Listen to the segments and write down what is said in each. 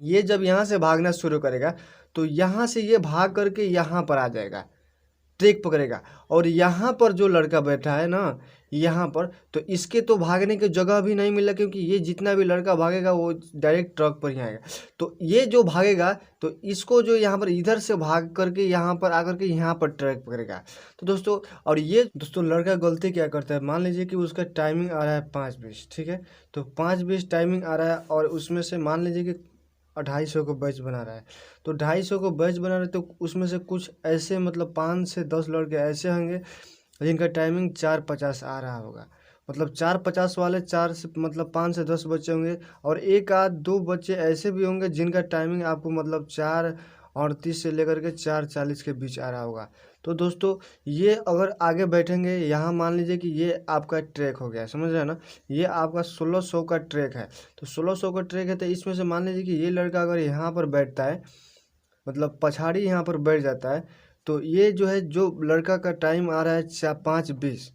ये जब यहाँ से भागना शुरू करेगा तो यहाँ से ये भाग करके यहाँ पर आ जाएगा, ट्रैक पकड़ेगा। और यहाँ पर जो लड़का बैठा है ना, यहाँ पर, तो इसके तो भागने की जगह भी नहीं मिला, क्योंकि ये जितना भी लड़का भागेगा वो डायरेक्ट ट्रक पर ही आएगा। तो ये जो भागेगा तो इसको जो यहाँ पर इधर से भाग करके यहाँ पर आकर के यहाँ पर ट्रैक पकड़ेगा। तो दोस्तों, और ये दोस्तों लड़का गलती क्या करता है, मान लीजिए कि उसका टाइमिंग आ रहा है 5:20, ठीक है। तो 5:20 टाइमिंग आ रहा है और उसमें से मान लीजिए कि 250 को बैच बना रहा है। तो 250 को बैच बना रहे हैं, तो उसमें से कुछ ऐसे मतलब 5 से 10 लड़के ऐसे होंगे जिनका टाइमिंग 4:50 आ रहा होगा। मतलब 4:50 वाले 4 से मतलब 5 से 10 बच्चे होंगे, और एक आध दो बच्चे ऐसे भी होंगे जिनका टाइमिंग आपको मतलब 4:38 से लेकर के 4:40 के बीच आ रहा होगा। तो दोस्तों, ये अगर आगे बैठेंगे, यहाँ मान लीजिए कि ये आपका ट्रैक हो गया, समझ रहे हैं ना, ये आपका 1600 का ट्रैक है। तो 1600 का ट्रैक है, तो इसमें से मान लीजिए कि ये लड़का अगर यहाँ पर बैठता है, मतलब पछाड़ी यहाँ पर बैठ जाता है, तो ये जो है, जो लड़का का टाइम आ रहा है 5:20,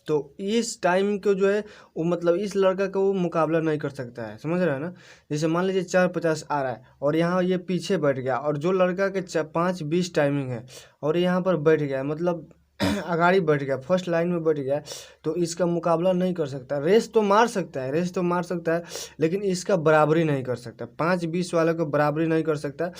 तो इस टाइम को जो है वो मतलब इस लड़का का वो मुकाबला नहीं कर सकता है, समझ रहे हैं ना। जैसे मान लीजिए 4:50 आ रहा है और यहाँ ये पीछे बैठ गया, और जो लड़का के 5:20 टाइमिंग है और यहाँ पर बैठ गया, मतलब अगाड़ी बैठ गया, फर्स्ट लाइन में बैठ गया, तो इसका मुकाबला नहीं कर सकता। रेस तो मार सकता है, रेस तो मार सकता है, लेकिन इसका बराबरी नहीं कर सकता, 5:20 वाले को बराबरी नहीं कर सकता।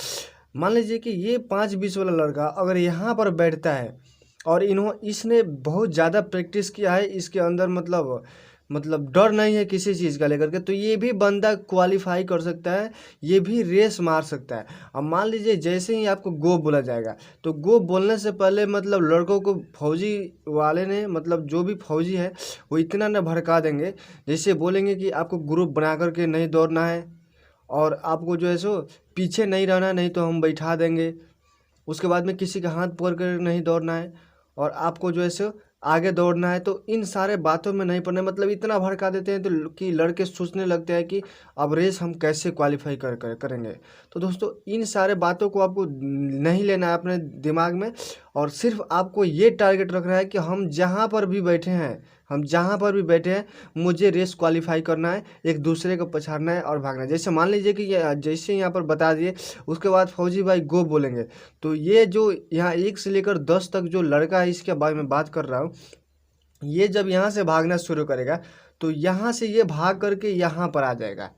मान लीजिए कि ये 5:20 वाला लड़का अगर यहाँ पर बैठता है, और इसने बहुत ज़्यादा प्रैक्टिस किया है, इसके अंदर मतलब डर नहीं है किसी चीज़ का लेकर के, तो ये भी बंदा क्वालिफाई कर सकता है, ये भी रेस मार सकता है। अब मान लीजिए जैसे ही आपको गो बोला जाएगा, तो गो बोलने से पहले मतलब लड़कों को फौजी वाले ने, मतलब जो भी फौजी है वो इतना न भड़का देंगे, जैसे बोलेंगे कि आपको ग्रुप बना करके नहीं दौड़ना है, और आपको जो है सो पीछे नहीं रहना, नहीं तो हम बैठा देंगे। उसके बाद में किसी का हाथ पकड़ कर नहीं दौड़ना है, और आपको जो है सो आगे दौड़ना है। तो इन सारे बातों में नहीं पड़ना, मतलब इतना भड़का देते हैं तो कि लड़के सोचने लगते हैं कि अब रेस हम कैसे क्वालिफाई करेंगे। तो दोस्तों, इन सारे बातों को आपको नहीं लेना है अपने दिमाग में, और सिर्फ आपको ये टारगेट रखना है कि हम जहाँ पर भी बैठे हैं, मुझे रेस क्वालिफाई करना है, एक दूसरे को पछाड़ना है और भागना है। जैसे मान लीजिए कि जैसे यहाँ पर बता दिए, उसके बाद फौजी भाई गो बोलेंगे, तो ये जो यहाँ 1 से लेकर 10 तक जो लड़का है, इसके बारे में बात कर रहा हूँ, ये जब यहाँ से भागना शुरू करेगा तो यहाँ से ये भाग करके यहाँ पर आ जाएगा,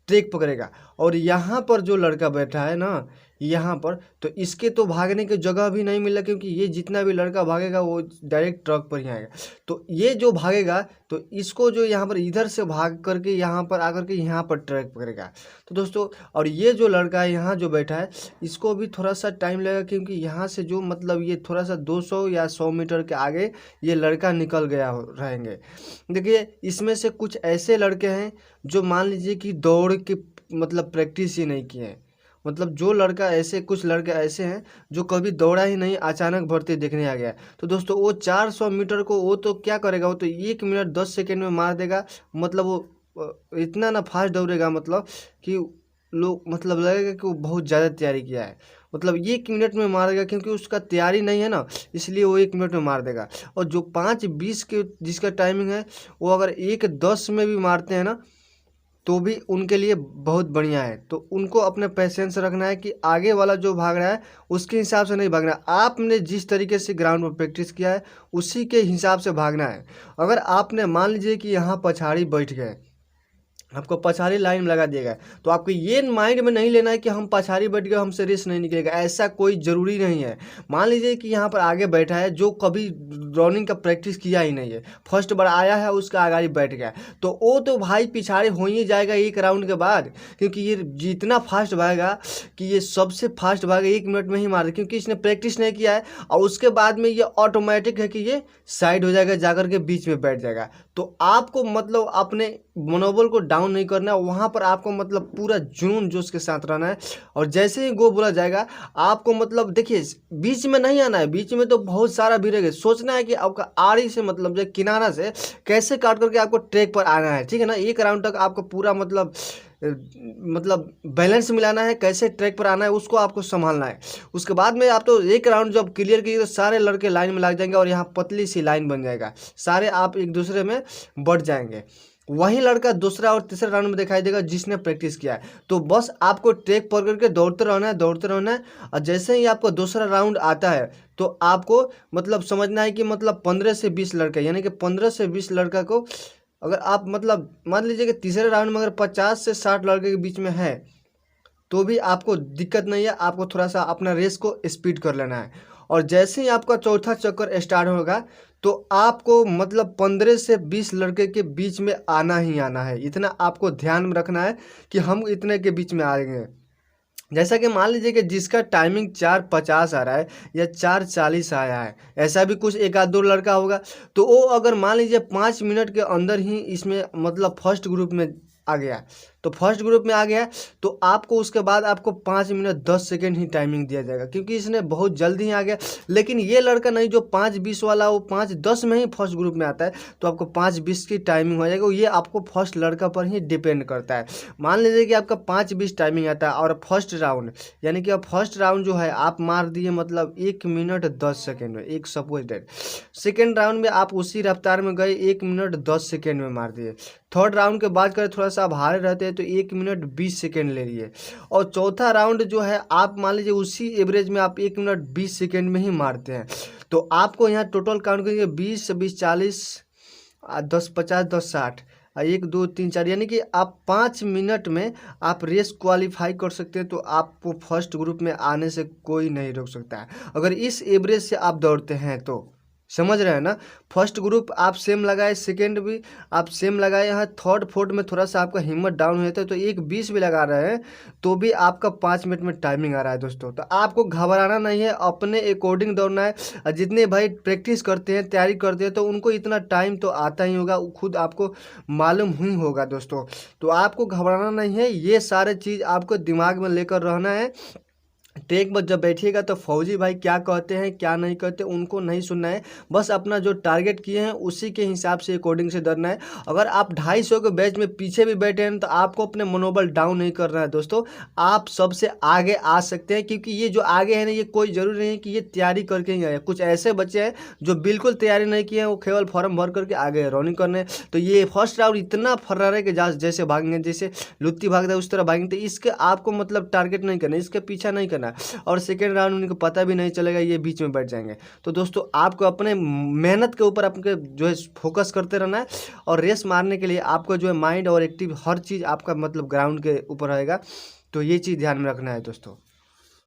ट्रैक पकड़ेगा। और यहाँ पर जो लड़का बैठा है ना, यहाँ पर, तो इसके तो भागने की जगह भी नहीं मिला, क्योंकि ये जितना भी लड़का भागेगा वो डायरेक्ट ट्रक पर ही आएगा। तो ये जो भागेगा तो इसको जो यहाँ पर इधर से भाग करके यहाँ पर आकर के यहाँ पर ट्रैक पकड़ेगा। तो दोस्तों, और ये जो लड़का है यहाँ जो बैठा है, इसको भी थोड़ा सा टाइम लगेगा, क्योंकि यहाँ से जो मतलब ये थोड़ा सा 200 या 100 मीटर के आगे ये लड़का निकल गया रहेंगे। देखिए, इसमें से कुछ ऐसे लड़के हैं जो मान लीजिए कि दौड़ के मतलब प्रैक्टिस ही नहीं किए हैं, मतलब जो लड़का ऐसे, कुछ लड़के ऐसे हैं जो कभी दौड़ा ही नहीं, अचानक भर्ती देखने आ गया। तो दोस्तों, वो 400 मीटर को वो तो क्या करेगा, वो तो 1 मिनट 10 सेकेंड में मार देगा। मतलब वो इतना ना फास्ट दौड़ेगा, मतलब कि लोग मतलब लगेगा कि वो बहुत ज़्यादा तैयारी किया है। मतलब 1 मिनट में मार देगा, क्योंकि उसका तैयारी नहीं है ना, इसलिए वो 1 मिनट में मार देगा। और जो 5:20 के जिसका टाइमिंग है, वो अगर 1:10 में भी मारते हैं ना, तो भी उनके लिए बहुत बढ़िया है। तो उनको अपने पेशेंस रखना है कि आगे वाला जो भाग रहा है उसके हिसाब से नहीं भागना। आपने जिस तरीके से ग्राउंड पर प्रैक्टिस किया है उसी के हिसाब से भागना है। अगर आपने मान लीजिए कि यहाँ पछाड़ी बैठ गए, आपको पछाड़ी लाइन में लगा दिया गया, तो आपको ये माइंड में नहीं लेना है कि हम पछाड़ी बैठ गए, हमसे रेस नहीं निकलेगा, ऐसा कोई ज़रूरी नहीं है। मान लीजिए कि यहाँ पर आगे बैठा है जो कभी रनिंग का प्रैक्टिस किया ही नहीं है, फर्स्ट बार आया है, उसका आगे बैठ गया, तो वो तो भाई पिछाड़ी हो ही जाएगा 1 राउंड के बाद, क्योंकि ये जितना फास्ट भागेगा, कि ये सबसे फास्ट भागेगा 1 मिनट में ही मार, क्योंकि इसने प्रैक्टिस नहीं किया है। और उसके बाद में ये ऑटोमेटिक है कि ये साइड हो जाएगा, जाकर के बीच में बैठ जाएगा। तो आपको मतलब अपने मनोबल को डाउन नहीं करना है, वहाँ पर आपको मतलब पूरा जुनून जोश के साथ रहना है। और जैसे ही गो बोला जाएगा, आपको मतलब देखिए बीच में नहीं आना है, बीच में तो बहुत सारा भीड़ है, सोचना है कि आपका आड़ी से मतलब जो किनारा से कैसे काट करके आपको ट्रैक पर आना है, ठीक है ना। 1 राउंड तक आपको पूरा मतलब बैलेंस मिलाना है, कैसे ट्रैक पर आना है उसको आपको संभालना है। उसके बाद में आप तो 1 राउंड जब क्लियर किए तो सारे लड़के लाइन में लग जाएंगे, और यहाँ पतली सी लाइन बन जाएगा, सारे आप एक दूसरे में बढ़ जाएंगे। वही लड़का दूसरा और तीसरा राउंड में दिखाई देगा जिसने प्रैक्टिस किया है। तो बस आपको ट्रैक पकड़ के दौड़ते रहना है, दौड़ते रहना है। और जैसे ही आपको दूसरा राउंड आता है तो आपको मतलब समझना है कि मतलब 15 से 20 लड़का, यानी कि 15 से 20 लड़का को अगर आप मतलब मान लीजिए कि तीसरे राउंड में अगर 50 से 60 लड़के के बीच में है तो भी आपको दिक्कत नहीं है, आपको थोड़ा सा अपना रेस को स्पीड कर लेना है। और जैसे ही आपका चौथा चक्कर स्टार्ट होगा तो आपको मतलब 15 से 20 लड़के के बीच में आना ही आना है। इतना आपको ध्यान में रखना है कि हम इतने के बीच में आएंगे। जैसा कि मान लीजिए कि जिसका टाइमिंग 4:50 आ रहा है या 4:40 आया है, ऐसा भी कुछ एक आध दो लड़का होगा, तो वो अगर मान लीजिए 5 मिनट के अंदर ही इसमें मतलब फर्स्ट ग्रुप में आ गया, तो फर्स्ट ग्रुप में आ गया तो आपको उसके बाद आपको 5 मिनट 10 सेकेंड ही टाइमिंग दिया जाएगा, क्योंकि इसने बहुत जल्दी ही आ गया। लेकिन ये लड़का नहीं जो 5:20 वाला, वो 5:10 में ही फर्स्ट ग्रुप में आता है, तो आपको 5:20 की टाइमिंग हो जाएगा। ये आपको फर्स्ट लड़का पर ही डिपेंड करता है। मान लीजिए कि आपका 5:20 टाइमिंग आता है और फर्स्ट राउंड, यानी कि अब फर्स्ट राउंड जो है आप मार दिए मतलब 1 मिनट 10 सेकेंड में, एक सपोज डेट। सेकेंड राउंड में आप उसी रफ्तार में गए 1 मिनट 10 सेकेंड में मार दिए। थर्ड राउंड के बाद करें थोड़ा सा आप हारे रहते हैं तो 1 मिनट 20 सेकेंड ले लिए। और चौथा राउंड जो है आप मान लीजिए उसी एवरेज में आप 1 मिनट 20 सेकेंड में ही मारते हैं। तो आपको यहाँ टोटल काउंट करिए 20 20 40 10 50 10 60 1 2 3 4, यानी कि आप 5 मिनट में आप रेस क्वालिफाई कर सकते हैं। तो आपको फर्स्ट ग्रुप में आने से कोई नहीं रोक सकता है अगर इस एवरेज से आप दौड़ते हैं तो। समझ रहे हैं ना। फर्स्ट ग्रुप आप सेम लगाए, सेकंड भी आप सेम लगाए, यहाँ थर्ड फोर्थ में थोड़ा सा आपका हिम्मत डाउन हुआ था तो 1:20 भी लगा रहे हैं तो भी आपका 5 मिनट में टाइमिंग आ रहा है दोस्तों। तो आपको घबराना नहीं है, अपने अकॉर्डिंग दौड़ना है। और जितने भाई प्रैक्टिस करते हैं, तैयारी करते हैं, तो उनको इतना टाइम तो आता ही होगा, खुद आपको मालूम ही होगा दोस्तों। तो आपको घबराना नहीं है, ये सारे चीज़ आपको दिमाग में लेकर रहना है। ट्रैक पर जब बैठिएगा तो फौजी भाई क्या कहते हैं क्या नहीं कहते उनको नहीं सुनना है, बस अपना जो टारगेट किए हैं उसी के हिसाब से अकॉर्डिंग से दौड़ना है। अगर आप 250 के बैच में पीछे भी बैठे हैं तो आपको अपने मनोबल डाउन नहीं करना है दोस्तों। आप सबसे आगे आ सकते हैं, क्योंकि ये जो आगे है ना, ये कोई ज़रूरी नहीं कि ये तैयारी करके ही आए। कुछ ऐसे बच्चे हैं जो बिल्कुल तैयारी नहीं किए हैं, वो केवल फॉर्म भर करके आगे रनिंग करने। तो ये फर्स्ट राउंड इतना फर्रार है कि जैसे भागेंगे, जैसे लुत्ती भागता है उस तरह भागेंगे। तो इसके आपको मतलब टारगेट नहीं करना, इसके पीछा नहीं करना, और सेकेंड राउंड उनको पता भी नहीं चलेगा, ये बीच में बैठ जाएंगे। तो दोस्तों आपको अपने मेहनत के ऊपर आपके जो है फोकस करते रहना है। और रेस मारने के लिए आपको जो है माइंड और एक्टिव हर चीज़ आपका मतलब ग्राउंड के ऊपर रहेगा। तो ये चीज़ ध्यान में रखना है दोस्तों।